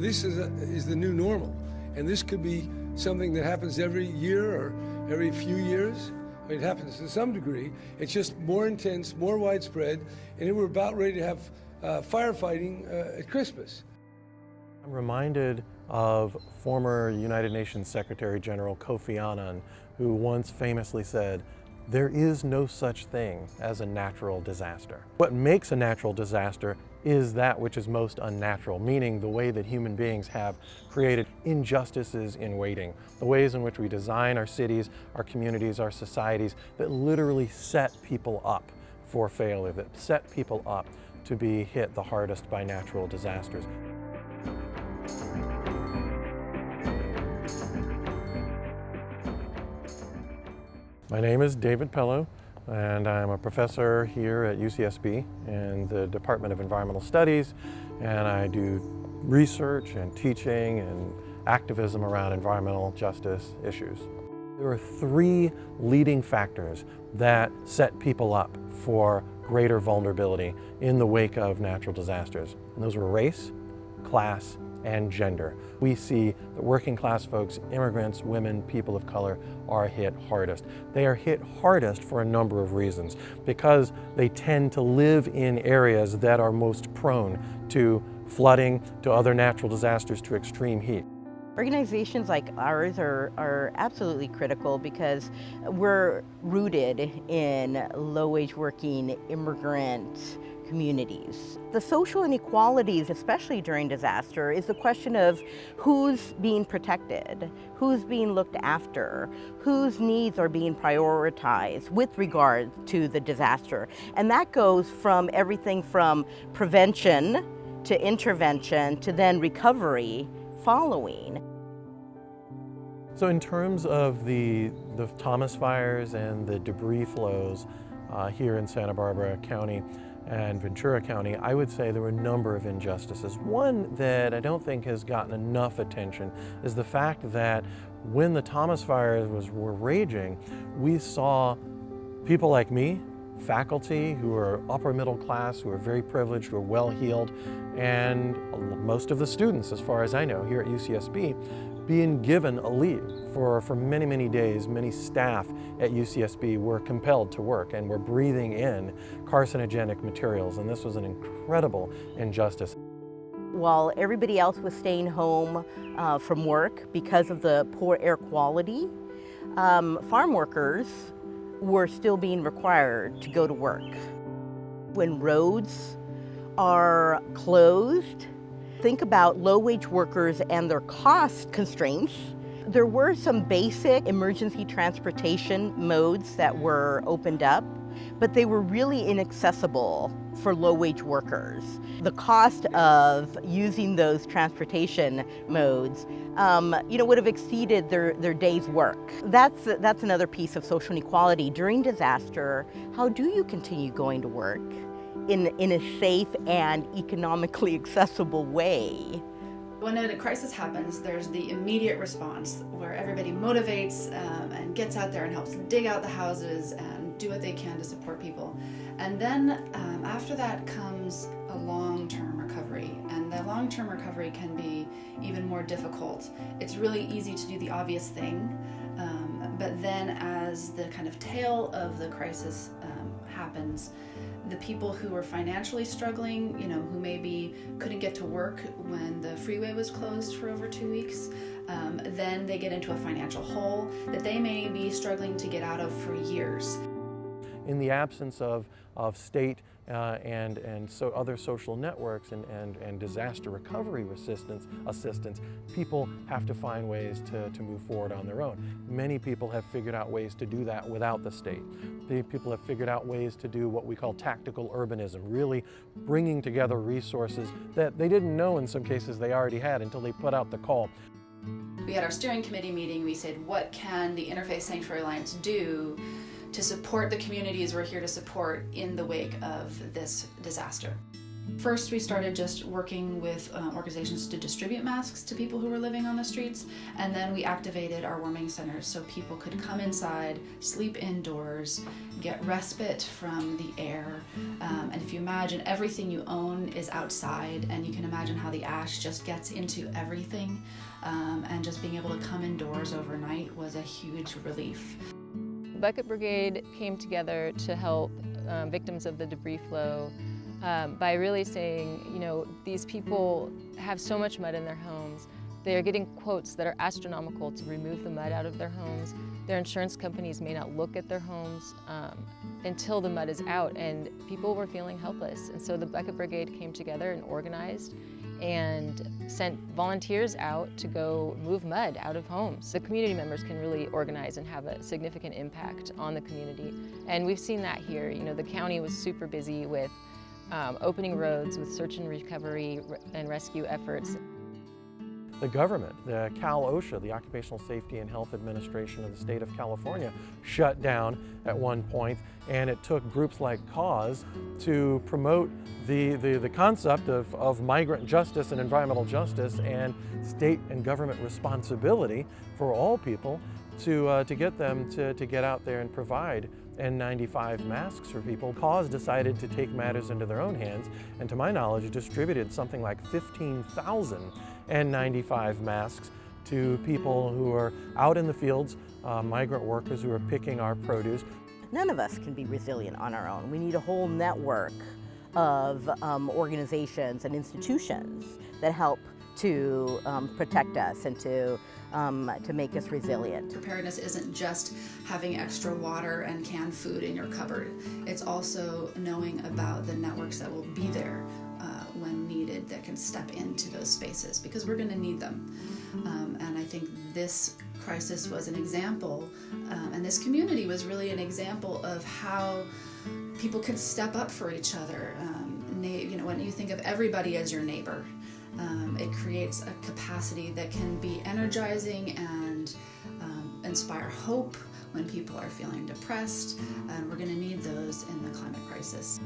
this is the new normal, and this could be something that happens every year or every few years. It happens to some degree. It's just more intense, more widespread, and we're about ready to have firefighting at Christmas. I'm reminded of former United Nations Secretary General Kofi Annan, who once famously said, "There is no such thing as a natural disaster." What makes a natural disaster is that which is most unnatural, meaning the way that human beings have created injustices in waiting, the ways in which we design our cities, our communities, our societies that literally set people up for failure, that set people up to be hit the hardest by natural disasters. My name is David Pellow, and I'm a professor here at UCSB in the Department of Environmental Studies, and I do research and teaching and activism around environmental justice issues. There are three leading factors that set people up for greater vulnerability in the wake of natural disasters, and those are race, class, and gender. We see that working class folks, immigrants, women, people of color are hit hardest. They are hit hardest for a number of reasons, because they tend to live in areas that are most prone to flooding, to other natural disasters, to extreme heat. Organizations like ours are absolutely critical because we're rooted in low-wage working immigrant communities. The social inequalities, especially during disaster, is the question of who's being protected, who's being looked after, whose needs are being prioritized with regard to the disaster. And that goes from everything from prevention to intervention to then recovery following. So in terms of the Thomas fires and the debris flows here in Santa Barbara County and Ventura County, I would say there were a number of injustices. One that I don't think has gotten enough attention is the fact that when the Thomas fires were raging, we saw people like me, faculty who are upper middle class, who are very privileged, who are well-heeled, and most of the students, as far as I know, here at UCSB, being given a leave for many, many days. Many staff at UCSB were compelled to work and were breathing in carcinogenic materials, and this was an incredible injustice. While everybody else was staying home from work because of the poor air quality, farm workers were still being required to go to work. When roads are closed, think about low-wage workers and their cost constraints. There were some basic emergency transportation modes that were opened up, but they were really inaccessible for low-wage workers. The cost of using those transportation modes would have exceeded their day's work. That's another piece of social inequality. During disaster, how do you continue going to work in a safe and economically accessible way? When a crisis happens, there's the immediate response where everybody motivates and gets out there and helps dig out the houses and do what they can to support people. And then after that comes a long-term recovery, and the long-term recovery can be even more difficult. It's really easy to do the obvious thing, but then as the kind of tail of the crisis happens, the people who were financially struggling, who maybe couldn't get to work when the freeway was closed for over 2 weeks, then they get into a financial hole that they may be struggling to get out of for years. In the absence of state and so other social networks and disaster recovery assistance, people have to find ways to move forward on their own. Many people have figured out ways to do that without the state. People have figured out ways to do what we call tactical urbanism, really bringing together resources that they didn't know in some cases they already had until they put out the call. We had our steering committee meeting. We said, what can the Interfaith Sanctuary Alliance do to support the communities we're here to support in the wake of this disaster? First, we started just working with organizations to distribute masks to people who were living on the streets, and then we activated our warming centers so people could come inside, sleep indoors, get respite from the air. And if you imagine, everything you own is outside, and you can imagine how the ash just gets into everything, and just being able to come indoors overnight was a huge relief. The Bucket Brigade came together to help victims of the debris flow by really saying, you know, these people have so much mud in their homes. They are getting quotes that are astronomical to remove the mud out of their homes. Their insurance companies may not look at their homes until the mud is out, and people were feeling helpless. And so the Bucket Brigade came together and organized and sent volunteers out to go move mud out of homes. The community members can really organize and have a significant impact on the community. And we've seen that here. You know, the county was super busy with opening roads, with search and recovery and rescue efforts. The government, the Cal OSHA, the Occupational Safety and Health Administration of the state of California, shut down at one point, and it took groups like CAUSE to promote the concept of migrant justice and environmental justice and state and government responsibility for all people to get them to get out there and provide N95 masks for people. CAUSE decided to take matters into their own hands, and to my knowledge distributed something like 15,000 N95 masks to people who are out in the fields, migrant workers who are picking our produce. None of us can be resilient on our own. We need a whole network of organizations and institutions that help to protect us and to make us resilient. Preparedness isn't just having extra water and canned food in your cupboard. It's also knowing about the networks that will be there when needed, that can step into those spaces, because we're going to need them. And I think this crisis was an example, and this community was really an example of how people can step up for each other. You know, when you think of everybody as your neighbor, it creates a capacity that can be energizing and inspire hope when people are feeling depressed, and we're going to need those in the climate crisis.